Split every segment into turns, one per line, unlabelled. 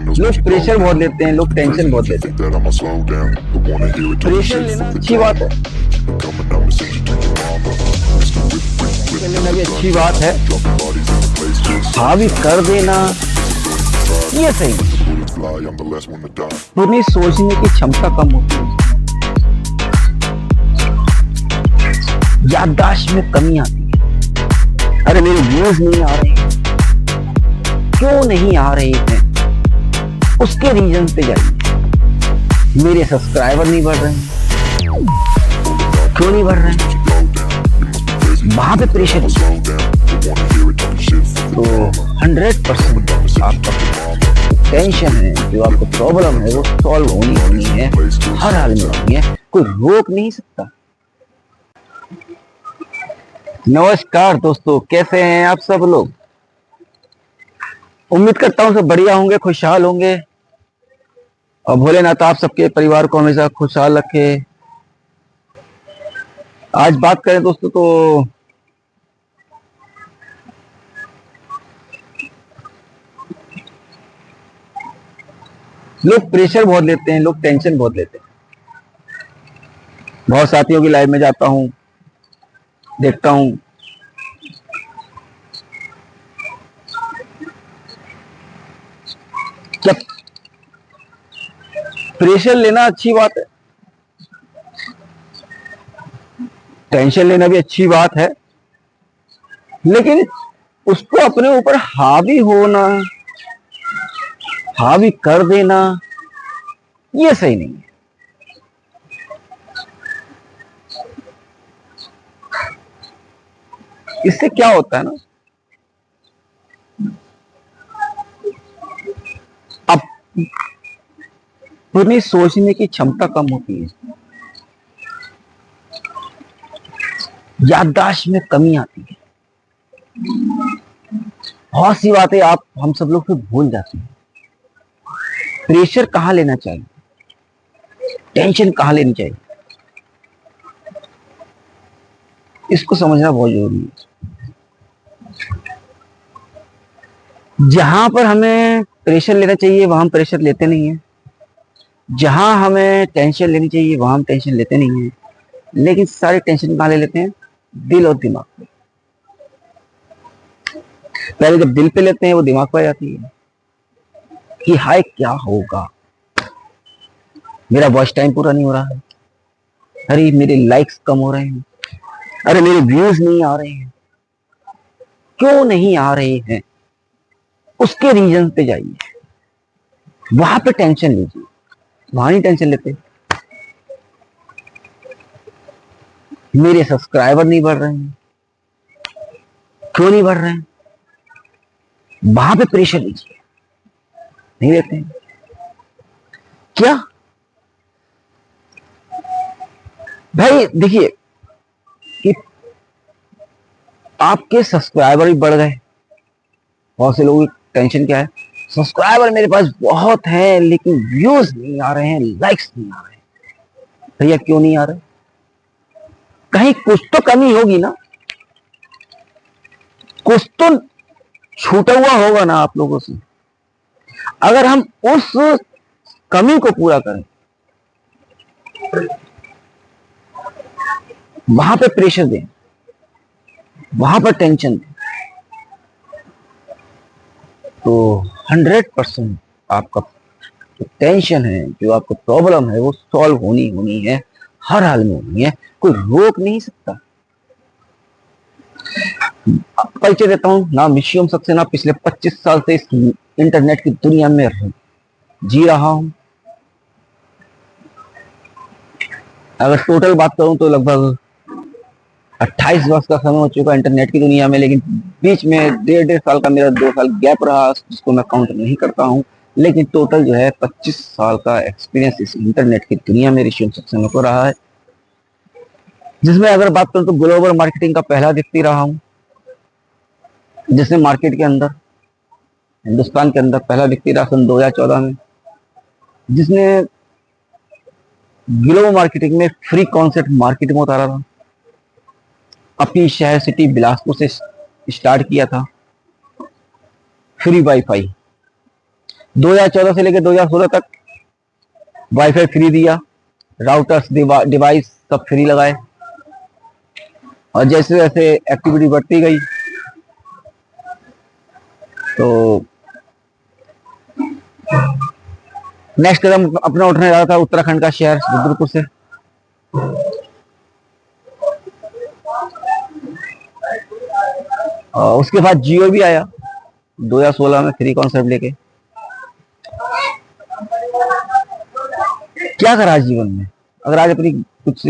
लोग प्रेशर बहुत लेते हैं, लोग टेंशन बहुत लेते हैं। प्रेशर लेना अच्छी बात है, लेना भी अच्छी बात है, हावी कर देना ये सही नहीं। अपनी सोचने की क्षमता कम होती है, याददाश्त में कमी आती है। अरे मेरे व्यूज नहीं आ रहे, क्यों नहीं आ रहे हैं, उसके रीजन पे जाइए। मेरे सब्सक्राइबर नहीं बढ़ रहे हैं, क्यों नहीं बढ़ रहे हैं, वहां पे प्रेशर तो 100% आपका टेंशन है, जो आपको प्रॉब्लम है वो सॉल्व होनी है, हर हाल में होनी है, कोई रोक नहीं सकता। नमस्कार दोस्तों, कैसे हैं आप सब लोग। उम्मीद करता हूं सब बढ़िया होंगे, खुशहाल होंगे और भोलेनाथ आप सबके परिवार को हमेशा खुशहाल रखे। आज बात करें दोस्तों तो लोग प्रेशर बहुत लेते हैं, लोग टेंशन बहुत लेते हैं। बहुत साथियों की लाइफ में जाता हूं, देखता हूं, क्या प्रेशर लेना अच्छी बात है, टेंशन लेना भी अच्छी बात है, लेकिन उसको अपने ऊपर हावी होना, हावी कर देना ये सही नहीं है। इससे क्या होता है ना, अब अपनी सोचने की क्षमता कम होती है, याददाश्त में कमी आती है, बहुत सी बातें आप हम सब लोग फिर भूल जाते हैं। प्रेशर कहां लेना चाहिए, टेंशन कहां लेनी चाहिए, इसको समझना बहुत जरूरी है। जहां पर हमें प्रेशर लेना चाहिए वहां हम प्रेशर लेते नहीं है, जहां हमें टेंशन लेनी चाहिए वहां हम टेंशन लेते नहीं है, लेकिन सारी टेंशन कहां ले लेते हैं, दिल और दिमाग पे। पहले जब दिल पे लेते हैं वो दिमाग पे आ जाती है कि हाय क्या होगा, मेरा वॉच टाइम पूरा नहीं हो रहा है, अरे मेरे लाइक्स कम हो रहे हैं, अरे मेरे व्यूज नहीं आ रहे हैं, क्यों नहीं आ रहे हैं, उसके रीजन पे जाइए, वहां पे टेंशन लीजिए, वहां नहीं टेंशन लेते। मेरे सब्सक्राइबर नहीं बढ़ रहे हैं, क्यों नहीं बढ़ रहे हैं, वहां पे प्रेशर लीजिए, नहीं लेते हैं। क्या भाई देखिए कि आपके सब्सक्राइबर भी बढ़ गए, बहुत से लोगों की टेंशन क्या है, सब्सक्राइबर मेरे पास बहुत हैं लेकिन व्यूज नहीं आ रहे हैं, लाइक्स नहीं आ रहे हैं। भैया क्यों नहीं आ रहे, कहीं कुछ तो कमी होगी ना, कुछ तो छूटा हुआ होगा ना आप लोगों से। अगर हम उस कमी को पूरा करें, वहां पे प्रेशर दें, वहां पर टेंशन दें, तो 100% आपका जो टेंशन है, जो आपका प्रॉब्लम है वो सॉल्व होनी है, हर हाल में होनी है, कोई रोक नहीं सकता। परिचय देता हूं, नाम विश्वम सक्सेना, पिछले 25 साल से इस इंटरनेट की दुनिया में जी रहा हूं। अगर टोटल बात करूं तो लगभग 28 वर्ष का समय हो चुका इंटरनेट की दुनिया में, लेकिन बीच में 1.5 साल का मेरा 2 साल गैप रहा, जिसको मैं काउंट नहीं करता हूं, लेकिन टोटल जो है 25 साल का एक्सपीरियंस इस इंटरनेट की दुनिया में ऋषि सक्सेना को रहा है, जिसमें अगर बात करूं तो ग्लोबल मार्केटिंग का पहला व्यक्ति रहा हूं, जिसने मार्केट के अंदर, हिंदुस्तान के अंदर पहला व्यक्ति रहा सन 2014 में, जिसने ग्लोबल मार्केटिंग में फ्री कॉन्सेप्ट मार्केट में उतारा था। अपनी शहर सिटी बिलासपुर से स्टार्ट किया था, फ्री वाईफाई, 2014 से लेकर 2016 तक वाईफाई फ्री दिया, राउटर्स डिवाइस सब फ्री लगाए, और जैसे जैसे एक्टिविटी बढ़ती गई तो नेक्स्ट कदम अपना उठने लगा था उत्तराखंड का शहर रुद्रपुर से। और उसके बाद जियो भी आया 2016 में फ्री कॉन्सेप्ट लेके। क्या करा जीवन में, अगर आज अपनी कुछ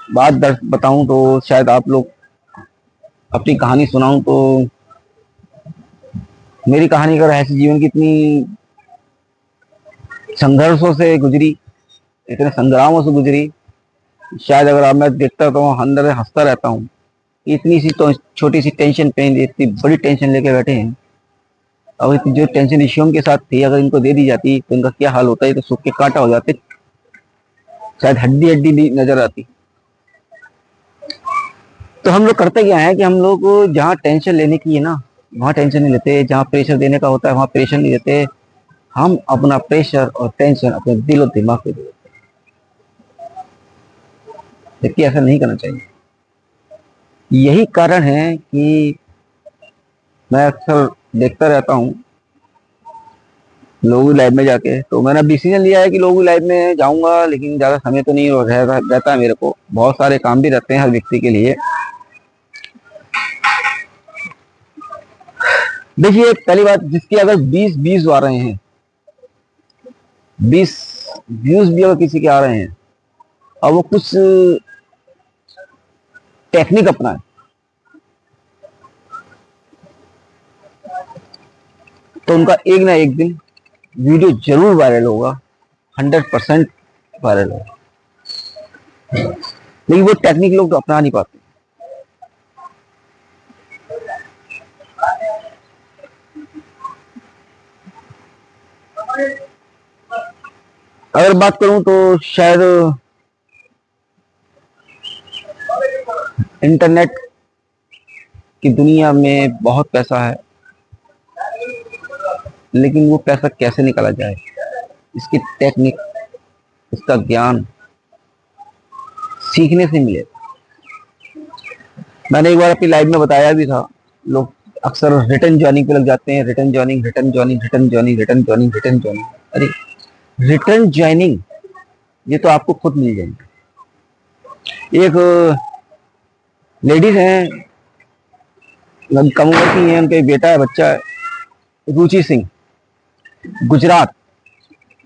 बात बताऊं तो शायद आप लोग, अपनी कहानी सुनाऊं तो मेरी कहानी अगर ऐसी जीवन की इतनी संघर्षों से गुजरी, इतने संग्रामों से गुजरी, शायद अगर आप मैं देखता तो अंदर हंसता रहता हूँ। इतनी सी तो छोटी सी टेंशन पेन, इतनी बड़ी टेंशन लेके बैठे हैं। अब जो टेंशन इश्यूम के साथ थी अगर इनको दे दी जाती तो इनका क्या हाल होता है, तो सूख के कांटा हो जाते, शायद हड्डी हड्डी नजर आती। तो हम लोग करते क्या है कि हम लोग जहाँ टेंशन लेने की है ना वहाँ टेंशन नहीं लेते, जहाँ प्रेशर देने का होता है वहाँ प्रेशर नहीं देते। हम अपना प्रेशर और टेंशन अपने दिल और दिमाग पे देते, जबकि ऐसा नहीं करना चाहिए। यही कारण है कि मैं अक्सर देखता रहता हूँ लोगों की लाइफ में जाके, तो मैंने डिसीजन लिया है कि लोगों की लाइफ में जाऊंगा, लेकिन ज्यादा समय तो नहीं रहता है मेरे को, बहुत सारे काम भी रहते हैं हर व्यक्ति के लिए। देखिए पहली बात, जिसकी अगर 20 व्यूज आ रहे हैं, 20 व्यूज भी अगर किसी के आ रहे हैं और वो कुछ टेक्निक अपनाए, तो उनका एक ना एक दिन वीडियो जरूर वायरल होगा, 100% वायरल होगा। लेकिन वो टेक्निक लोग तो अपना नहीं पाते। अगर बात करूं तो शायद इंटरनेट की दुनिया में बहुत पैसा है, लेकिन वो पैसा कैसे निकाला जाए, इसकी टेक्निक, इसका ज्ञान सीखने से मिले। मैंने एक बार अपनी लाइफ में बताया भी था, लोग अक्सर रिटर्न जॉइनिंग पे लग जाते हैं, return joining, return joining, return joining, return joining, return joining. अरे रिटर्न जॉइनिंग ये तो आपको खुद मिल जाएंगे। एक लेडीज हैं, कम उम्र की हैं, उनका बेटा है, बच्चा है, रुचि सिंह, गुजरात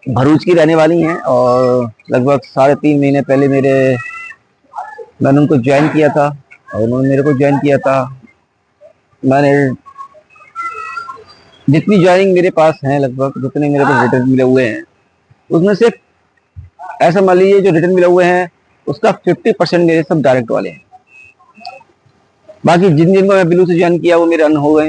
भरूच की रहने वाली हैं, और लगभग 3.5 महीने पहले मैंने उनको ज्वाइन किया था और उन्होंने मेरे को ज्वाइन किया था। मैंने जितनी ज्वाइनिंग मेरे पास है, लगभग जितने मेरे पास रिटर्न मिले हुए हैं, उसमें से ऐसा मान लीजिए जो रिटर्न मिले हुए हैं उसका 50% मेरे सब डायरेक्ट वाले हैं। बाकी जिन जिनको मैं ब्लू से ज्वाइन किया वो मेरे अन हो गए।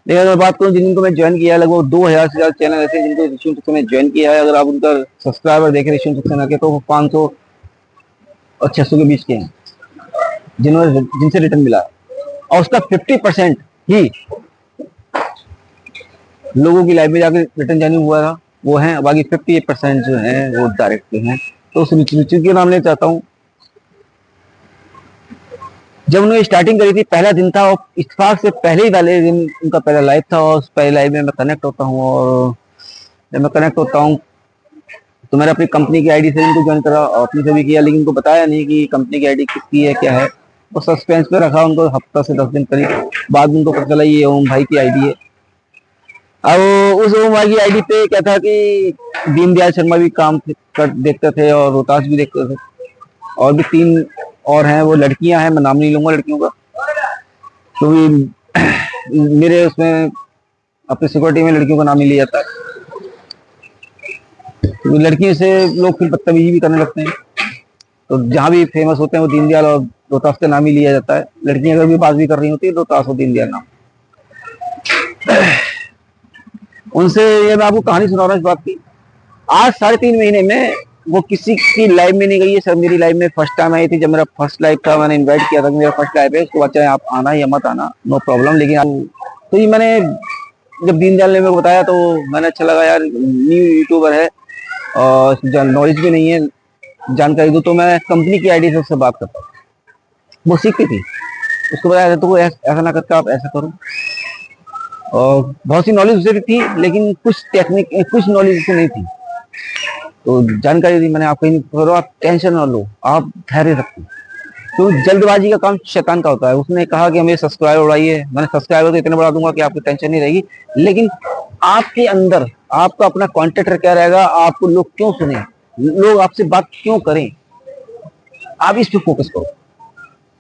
लेकिन अगर बात करूँ जिन जिनको मैं ज्वाइन किया, लगभग 2000 से ज्यादा चैनल ऐसे जिनको ऋषि सक्सेना में ज्वाइन किया है। अगर आप उनका सब्सक्राइबर देखें ऋषि सक्सेना के, तो वो 500 और 600 के बीच के हैं जिनसे रिटर्न मिला, और उसका 50% ही लोगों की लाइफ में जाकर रिटर्न ज्वाइनिंग हुआ था, वो है। बाकी 58% जो है वो डायरेक्ट हैं। तो उस रुचि के नाम लेना चाहता हूँ। जब उन्होंने स्टार्टिंग करी थी, पहला दिन था, और इत्तेफाक से पहले ही वाले दिन उनका पहला लाइव था, और उस पहले लाइव में मैं कनेक्ट होता हूँ। और जब मैं कनेक्ट होता हूँ तो मैंने अपनी कंपनी की आईडी से इनको ज्वाइन करा और अपनी से भी किया, लेकिन उनको बताया नहीं कि कंपनी की आईडी किसकी है, क्या है। वो सस्पेंस पे रखा उनको, हफ्ता से 10 दिन करीब बाद में उनको पता चला ये ओम भाई की आईडी है। अब उस ओम भाई की आईडी पे क्या था कि दीनदयाल शर्मा भी काम देखते थे और रोहतास भी देखते थे, और भी 3 और हैं, वो लड़कियां हैं, मैं नाम नहीं लूंगा लड़कियों का, क्योंकि मेरे उसमें अपनी सिक्योरिटी में लड़कियों का नाम ही लिया जाता है। तो लड़कियों से लोग फिर बदतमीजी भी करने लगते हैं, तो जहाँ भी फेमस होते हैं वो दीनदयाल और रोहतास का नाम ही लिया जाता है। लड़कियां अगर भी बात भी कर रही होती है रोहतास और दीनदयाल नाम। उनसे ये मैं आपको कहानी सुना रहा हूँ इस बात की। आज 3.5 महीने में वो किसी की लाइव में नहीं गई है सर। मेरी लाइव में फर्स्ट टाइम आई थी, जब मेरा फर्स्ट लाइव था, मैंने इनवाइट किया था कि मेरा फर्स्ट लाइव है, उसको बाद चाहे आप आना या मत आना, नो प्रॉब्लम। लेकिन तो ये मैंने जब दीनदयाल ने मेरे को बताया तो मैंने अच्छा लगा यार, न्यू यूट्यूबर है और नॉलेज भी नहीं है, जानकारी दो, तो मैं कंपनी की आईडी से उससे बात करता हूँ। वो सीखती थी, उसको बताया तो वो ऐसा ना करके आप ऐसा करो, और बहुत सी नॉलेज उसे भी थी लेकिन कुछ टेक्निक, कुछ नॉलेज उसे नहीं थी, तो जानकारी दी मैंने, आप कहीं करो, आप टेंशन ना लो, आप धैर्य रखो। तो जल्दबाजी का काम शैतान का होता है। उसने कहा कि हमें सब्सक्राइबर बढ़ाइए, मैंने सब्सक्राइबर तो इतने बढ़ा दूंगा कि आपको टेंशन नहीं रहेगी, लेकिन आपके अंदर आपका अपना कॉन्टेक्टर क्या रहेगा, आपको लोग क्यों सुने, लोग आपसे बात क्यों करें, आप इस पे फोकस करो।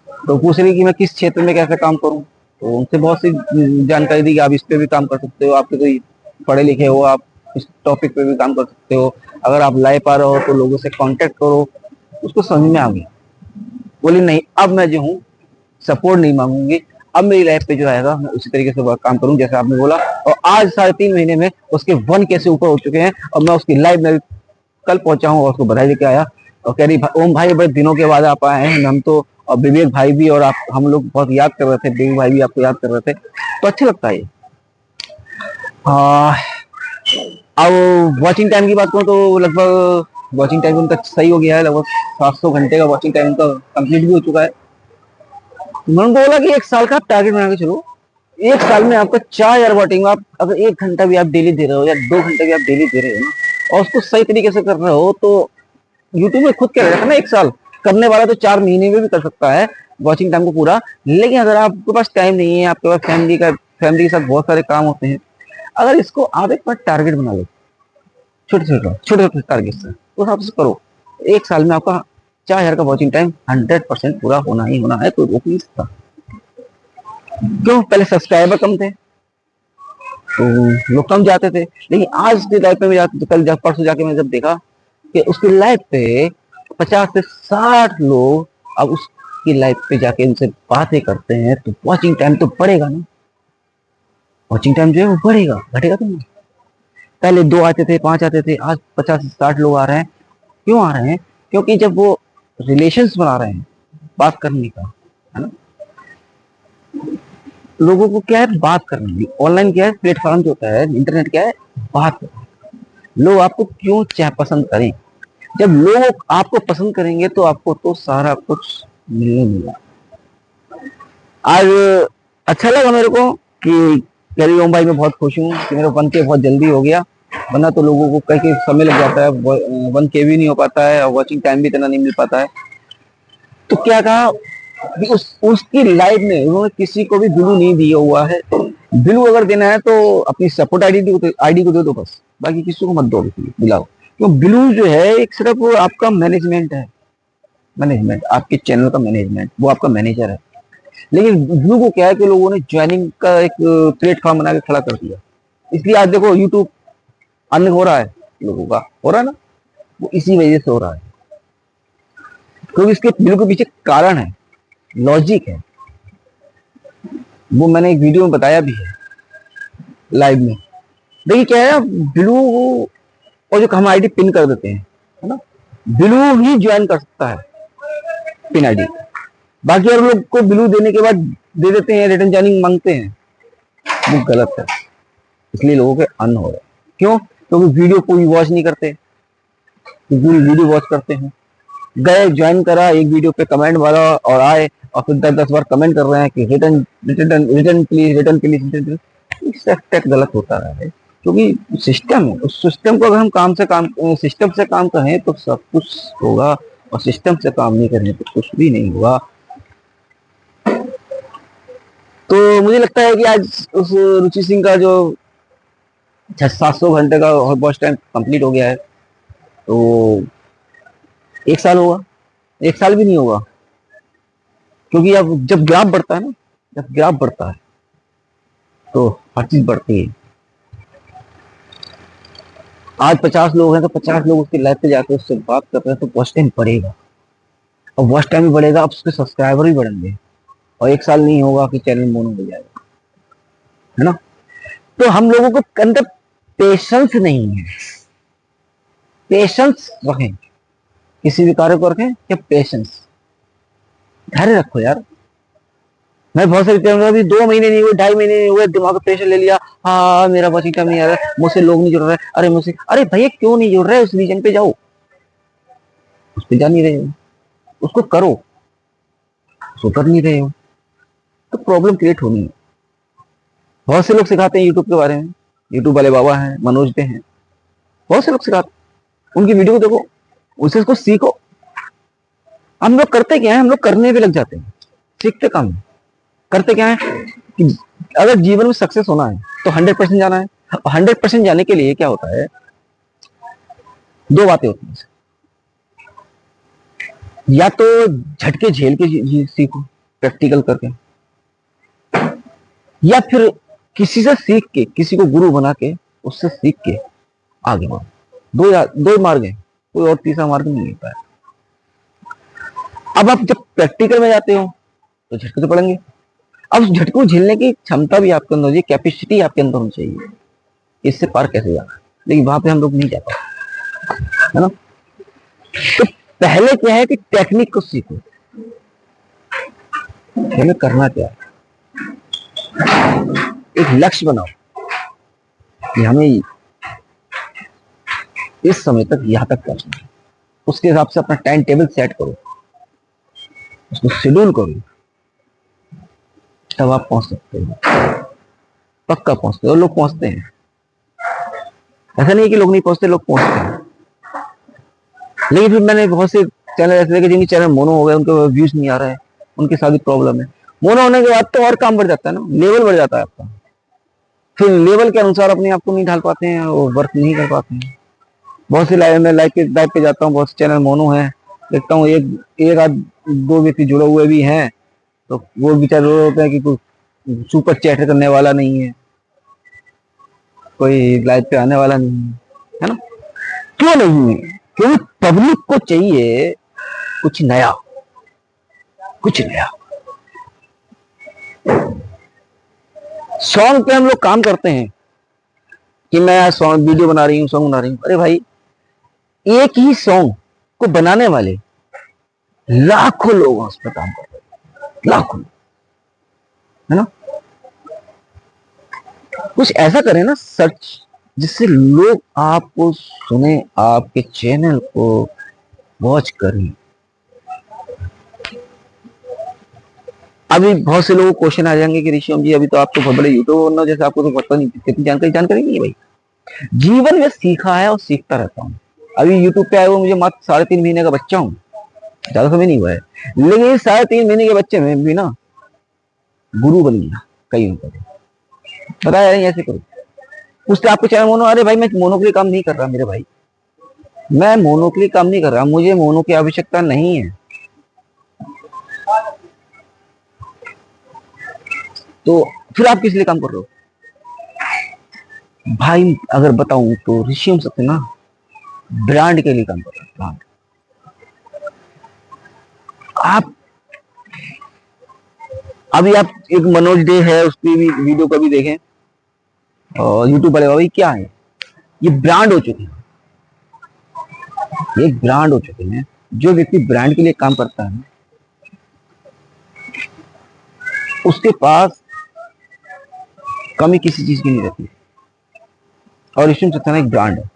तो पूछ रही कि मैं किस क्षेत्र में कैसे काम करूं, तो उनसे बहुत सी जानकारी दी कि आप इस पे भी काम कर सकते हो, आपके कोई पढ़े लिखे हो, आप इस टॉपिक पे भी काम कर सकते हो, अगर आप लाइव आ रहे हो तो लोगों से कांटेक्ट करो। उसको समझ में आ गया, बोली नहीं अब मैं जो हूँ सपोर्ट नहीं मांगूंगी, अब मेरी लाइफ पे जो आएगा मैं उसी तरीके से काम करूँ जैसे आपने बोला। और आज 3.5 महीने में उसके 1 कैसे ऊपर हो चुके हैं, और मैं उसकी लाइव में कल पहुंचा हूँ और उसको बधाई लेके आया, और कह रही ओम भाई बड़े दिनों के बाद आप आए हैं, हम तो, और विवेक भाई भी और आप, हम लोग बहुत याद कर रहे थे, विवेक भाई भी आपको याद कर रहे थे, तो अच्छा लगता है। अब वॉचिंग टाइम की बात करूँ तो लगभग वॉचिंग टाइम उनका सही हो गया है, लगभग 700 घंटे का वॉचिंग टाइम उनका कंप्लीट भी हो चुका है। उन्होंने बोला कि 1 साल का आप टारगेट बना के चलो, 1 साल में आपका 4,000 वॉटिंग, आप अगर 1 घंटा भी आप डेली दे रहे हो या 2 घंटे भी आप डेली दे रहे हो ना, और उसको सही तरीके से कर रहे हो, तो यूट्यूब में खुद कह रहा था ना 1 साल करने वाला तो 4 महीने में भी कर सकता है वॉचिंग टाइम को पूरा। लेकिन अगर आपके पास टाइम नहीं है, आपके पास फैमिली के साथ बहुत सारे काम होते हैं, अगर इसको आप एक बार टारगेट बना लो, छोटे छोटे टारगेट से उस हिसाब से करो, 1 साल में आपका 4,000 का वॉचिंग टाइम 100% पूरा होना ही होना है, कोई रोक नहीं सकता। क्यों, पहले सब्सक्राइबर कम थे तो लोग कम जाते थे, लेकिन आज के लाइफ में कल परसों जाके मैंने जब देखा कि उसकी लाइफ पे 50 से 60 लोग अब उसकी लाइफ पे जाके उनसे बातें करते हैं, तो वॉचिंग टाइम तो बढ़ेगा ना, वॉचिंग टाइम जो है वो बढ़ेगा, घटेगा तो नहीं। पहले 2 आते थे, 5 आते थे, आज 50 से 60 लोग आ रहे हैं। क्यों आ रहे हैं, क्योंकि जब वो रिलेशंस बना रहे हैं बात करने का, है ना, लोगों को क्या है बात करने की, ऑनलाइन क्या है प्लेटफॉर्म जो होता है, इंटरनेट क्या है बात करना। लोग आपको क्यों चाहे पसंद करें, जब लोग आपको पसंद करेंगे तो आपको तो सारा कुछ मिलने मिला। आज अच्छा लगा मेरे को कि करी ओम भाई, मैं बहुत खुश हूँ कि मेरे 1K बहुत जल्दी हो गया, वरना तो लोगों को कई कई समय लग जाता है, 1K भी नहीं हो पाता है और वॉचिंग टाइम भी इतना नहीं मिल पाता है। तो क्या कहा कि उसकी लाइफ में उन्होंने किसी को भी बिलू नहीं दिया हुआ है, बिलू अगर देना है तो अपनी सपोर्ट आईडी को दे दो बस, बाकी किसी को मत दो बिलाओ। क्यों, बिलू जो है एक सिर्फ वो आपका मैनेजमेंट है, मैनेजमेंट आपके चैनल का मैनेजमेंट, वो आपका मैनेजर है। लेकिन ब्लू को क्या है कि लोगों ने ज्वाइनिंग का एक प्लेटफॉर्म बना के खड़ा कर दिया, इसलिए आज देखो यूट्यूब अन्य हो रहा है, लोगों का हो रहा है ना, वो इसी वजह से हो रहा है, क्योंकि इसके ब्लू के पीछे कारण है, लॉजिक है, वो मैंने एक वीडियो में बताया भी है लाइव में। देखिए क्या है, ब्लू और जो हम आईडी पिन कर देते हैं, है ना, ब्लू ही ज्वाइन कर सकता है पिन आईडी, बाकी और लोग को ब्लू देने के बाद दे देते हैं, रिटर्न ज्वाइनिंग मांगते हैं, वो गलत है। इसलिए लोगों के अन हो रहे हैं। क्यों, क्योंकि वीडियो कोई वॉच नहीं करते, पूरी वीडियो वॉच करते हैं, गए ज्वाइन करा, एक वीडियो पे कमेंट मारा और आए, और फिर 10 10 बार कमेंट कर रहे हैं कि return return return please, return please, return. इससे अटैक गलत होता है, क्योंकि सिस्टम है, उस सिस्टम को अगर हम सिस्टम से काम करें तो सब कुछ होगा, और सिस्टम से काम नहीं करें तो कुछ भी नहीं होगा। तो मुझे लगता है कि आज उस रुचि सिंह का जो 700 घंटे का वॉच टाइम कंप्लीट हो गया है, तो 1 साल होगा, 1 साल भी नहीं होगा, क्योंकि अब जब ग्राफ बढ़ता है ना, जब ग्राफ बढ़ता है तो हर चीज बढ़ती है। आज 50 लोग हैं तो 50 लोग उसकी लाइफ पे जाकर उससे बात कर रहे हैं, तो वॉच टाइम बढ़ेगा, और वॉच टाइम भी बढ़ेगा, अब उसके सब्सक्राइबर भी बढ़ेंगे, और 1 साल नहीं होगा कि चैनल मोनो हो जाएगा, है ना। तो हम लोगों को अंदर पेशेंस नहीं है, पेशेंस रखें, किसी भी कार्य को रखें क्या, पेशेंस, धैर्य रखो यार, मैं बहुत सारे टाइम अभी 2 महीने नहीं हुए, 2.5 महीने नहीं हुए, दिमाग का प्रेशर ले लिया। हाँ मेरा बस इनकम नहीं आ रहा है, मुझसे लोग नहीं जुड़ रहे, अरे मुझसे, अरे भैया क्यों नहीं जुड़ रहे, उस रीजन पे जाओ, उस पे जा नहीं रहे हो, उसको करो, उसको कर नहीं रहे हो तो प्रॉब्लम क्रिएट होनी है। बहुत से लोग सिखाते हैं यूट्यूब के बारे में, यूट्यूब वाले बाबा हैं, मनोज पे हैं, बहुत से लोग सिखाते हैं, उनकी वीडियो को देखो, उससे उसको सीखो। हम लोग करते क्या है, हम लोग करने पे लग जाते हैं, सीखते कम है। करते क्या है कि अगर जीवन में सक्सेस होना है तो 100% जाना है, और 100% जाने के लिए क्या होता है, दो बातें होती हैं, या तो झटके झेल के सीखो प्रैक्टिकल करके, या फिर किसी से सीख के, किसी को गुरु बना के, उससे सीख के आगे बढ़ो। दो मार्ग है, कोई और तीसरा मार्ग नहीं होता है। अब आप जब प्रैक्टिकल में जाते हो तो झटके तो पड़ेंगे, अब उस झटके को झेलने की क्षमता भी आपके अंदर होनी चाहिए, कैपेसिटी आपके अंदर होनी चाहिए, इससे पार कैसे जाना है, लेकिन वहां पे हम लोग नहीं जा पाते, है ना। तो पहले क्या है कि टेक्निक को सीखो, हमें करना क्या है, एक लक्ष्य बनाओ कि हमें इस समय तक यहां तक पहुंचना है, उसके हिसाब से अपना टाइम टेबल सेट करो, उसको शेड्यूल करो, तब आप पहुंच सकते हो, पक्का पहुंचते हो। लोग पहुंचते हैं, ऐसा नहीं है कि लोग नहीं पहुंचते, लोग पहुंचते हैं। लेकिन फिर मैंने बहुत से चैनल ऐसे देखे जिनके चैनल मोनो हो गए, उनके व्यूज नहीं आ रहे हैं, उनके साथ भी प्रॉब्लम है। मोनो होने के बाद तो और काम बढ़ जाता है ना, लेवल बढ़ जाता है आपका, फिर लेवल के अनुसार अपने आप को नहीं ढाल पाते हैं और वर्क नहीं कर पाते हैं। बहुत सी लाइव में लाइव पे जाता हूँ, बहुत से चैनल मोनो है, देखता हूँ एक एक आध दो व्यक्ति जुड़े हुए भी हैं, तो वो बेचारे रो होते हैं कि कोई सुपर चैट करने वाला नहीं है, कोई लाइव पे आने वाला नहीं है ना। क्यों नहीं है, क्योंकि पब्लिक को चाहिए कुछ नया, कुछ नया। सॉन्ग पे हम लोग काम करते हैं कि मैं सॉन्ग वीडियो बना रही हूँ, सॉन्ग बना रही हूँ, अरे भाई एक ही सॉन्ग को बनाने वाले लाखों लोग उस पर काम कर रहे हैं, लाखों, है ना। कुछ ऐसा करें ना सर्च, जिससे लोग आपको सुने, आपके चैनल को वॉच करें। अभी बहुत से लोगों को क्वेश्चन आ जाएंगे कि ऋषियम जी अभी तो आप तो बहुत बड़े यूट्यूबर बनना, जैसे आपको तो पता नहीं कितनी जानकारी नहीं है भाई। जीवन में सीखा है और सीखता रहता हूँ। अभी यूट्यूब पे आए हुए मुझे मात्र 3.5 महीने का बच्चा हूँ, ज्यादा समय नहीं हुआ है, लेकिन 3.5 महीने के बच्चे में भी ना गुरु बन गया कई उनका, बताया नहीं ऐसे करो। पूछते आपको चैनल मोनो, अरे भाई मैं मोनो के लिए काम नहीं कर रहा मेरे भाई, मैं मोनो के लिए काम नहीं कर रहा, मुझे मोनो की आवश्यकता नहीं है। तो फिर आप किस लिए काम कर रहे हो भाई? अगर बताऊं तो ऋषियम सत्य ना ब्रांड के लिए काम कर रहा है, ब्रांड। आप अभी आप एक मनोज डे है, उसकी भी वीडियो कभी देखें, और यूट्यूब वाले भाई क्या है, ये ब्रांड हो चुके हैं, ये एक ब्रांड हो चुके हैं। जो व्यक्ति ब्रांड के लिए काम करता है उसके पास कमी किसी चीज की नहीं रहती, और ऋषियम सत्य एक ब्रांड है।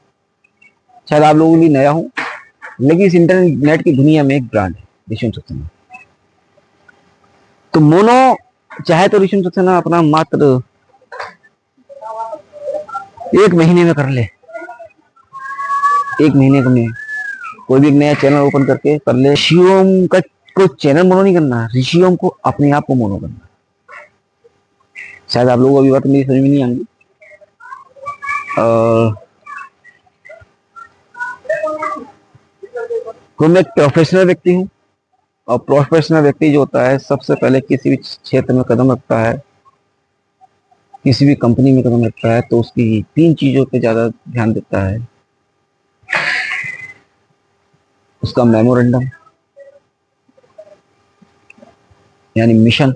शायद आप लोगों के लिए नया हूं, लेकिन इस इंटरनेट की दुनिया में एक ब्रांड है ऋषियम सक्सेना। तो मोनो चाहे तो ऋषियम सक्सेना अपना मात्र 1 महीने में कर ले, 1 महीने में कोई भी एक नया चैनल ओपन करके कर ले। ऋषियम का कोई चैनल मोनो नहीं करना, ऋषियम को अपने आप को मोनो करना। शायद आप लोगों को अभी बात मेरी समझ में नहीं आएंगी। तो मैं एक प्रोफेशनल व्यक्ति हूँ, और प्रोफेशनल व्यक्ति जो होता है सबसे पहले किसी भी क्षेत्र में कदम रखता है, किसी भी कंपनी में कदम रखता है, तो उसकी 3 चीजों पे ज्यादा ध्यान देता है। उसका मेमोरेंडम यानी मिशन,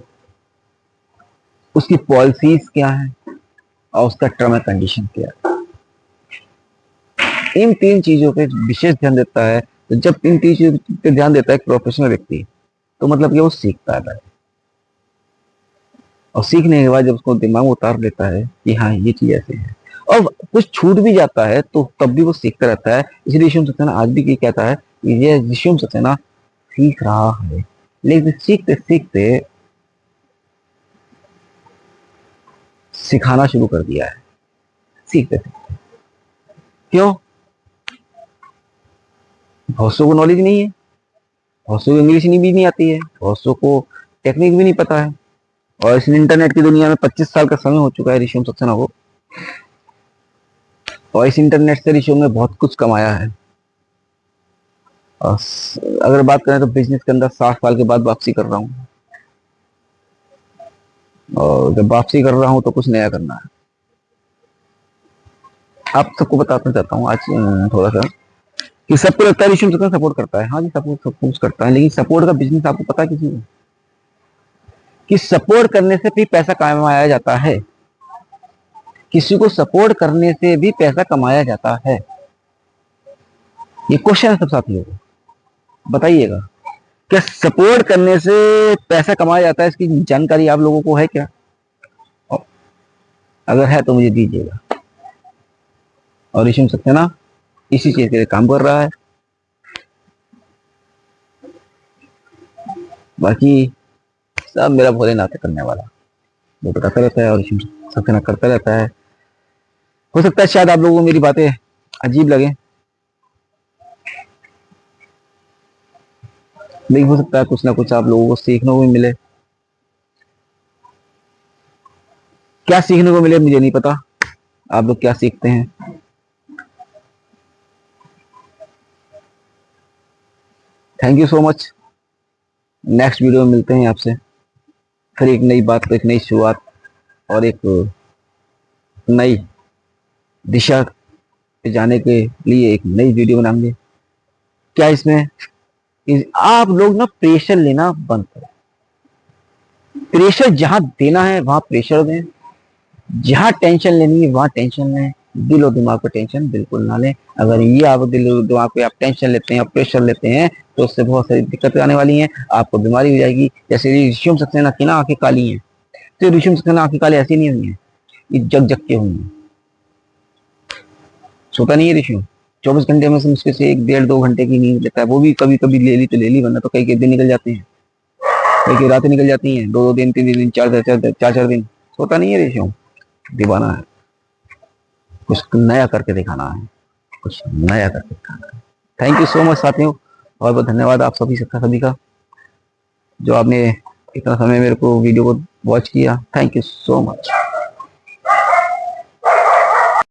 उसकी पॉलिसीज क्या है, और उसका टर्म एंड कंडीशन क्या है। इन 3 चीजों पे विशेष ध्यान देता है। तो जब इन 3 चीजों पे ध्यान देता है एक प्रोफेशनल व्यक्ति, तो मतलब कि वो सीखता है। और सीखने के बाद जब उसको दिमाग में उतार लेता है कि हाँ ये चीज ऐसे है, और कुछ छूट भी जाता है तो तब भी वो सीखता रहता है। इसलिए ऋषिम सक्सेना आज भी ये कहता है कि ये ऋषिम सक्सेना सीख रहा है, लेकिन सीखते सीखते सिखाना शुरू कर दिया है। सीखते सीखते क्यों? बहुत सौ को नॉलेज नहीं है, बहुत सौ को इंग्लिश नहीं भी नहीं आती है, बहुत सौ को टेक्निक भी नहीं पता है। और इस इंटरनेट की दुनिया में 25 साल का समय हो चुका है ऋषिम सक्सेना को, और इस इंटरनेट से ऋषिम ने बहुत कुछ कमाया है। और अगर बात करें तो बिजनेस के अंदर 7 साल के बाद वापसी कर रहा हूँ, और जब वापसी कर रहा हूँ तो कुछ नया करना है। आप सबको बताना चाहता हूँ आज थोड़ा सा कि सबको लगता है ऋषिम सक्सेना सपोर्ट करता है। हाँ जी, सपोर्ट सब कुछ करता है, लेकिन सपोर्ट का बिजनेस आपको पता है किसी को कि सपोर्ट करने से भी पैसा कमाया जाता है। किसी को सपोर्ट करने से भी पैसा कमाया जाता है। ये क्वेश्चन है सब साथियों को, बताइएगा क्या सपोर्ट करने से पैसा कमाया जाता है? इसकी जानकारी आप लोगों को है क्या? अगर है तो मुझे दीजिएगा। और ऋषिम सक्सेना इसी चीज के लिए काम कर रहा है। बाकी सब मेरा भोलेनाथ करने वाला, वो बताता रहता है और ऋषिम सक्सेना करता रहता है। हो सकता है शायद आप लोगों को मेरी बातें अजीब लगे, लेकिन हो सकता है कुछ ना कुछ आप लोगों को सीखने को भी मिले। क्या सीखने को मिले मुझे नहीं पता, आप लोग क्या सीखते हैं। Thank you so much. Next video में मिलते हैं आपसे, फिर एक नई बात, एक नई शुरुआत और एक नई दिशा पे जाने के लिए एक नई वीडियो बनाएंगे। क्या इसमें आप लोग ना प्रेशर लेना बंद करें। प्रेशर जहां देना है वहां प्रेशर दें, जहां टेंशन लेनी है वहां टेंशन लें। दिल और दिमाग पे टेंशन बिल्कुल ना लें। अगर ये आप दिल और दिमाग पे आप टेंशन लेते हैं और प्रेशर लेते हैं तो उससे बहुत सारी दिक्कतें आने वाली हैं, आपको बीमारी हो जाएगी। जैसे ऋषिम सक्सेना की ना आंखें काली हैं, तो ऋषिम सक्सेना आंखें काली ऐसी नहीं हुई हैं, ये जग जग के हुई हैं। सोता नहीं है ऋषिम, 24 घंटे में से मुश्किल से 1 डेढ़ 2 घंटे की नींद लेता है, वो भी कभी कभी ले ली तो ले ली, वरना तो कई कई दिन निकल जाते हैं, कई कई रातें निकल जाती हैं, 2 2 दिन 3 3 दिन 4 4 दिन सोता नहीं है ऋषिम। दीवाना है, कुछ नया करके दिखाना है, कुछ नया करके दिखाना है। थैंक यू सो मच साथियों, बहुत बहुत धन्यवाद आप सभी का जो आपने इतना समय मेरे को वीडियो को वॉच किया। Thank you so much.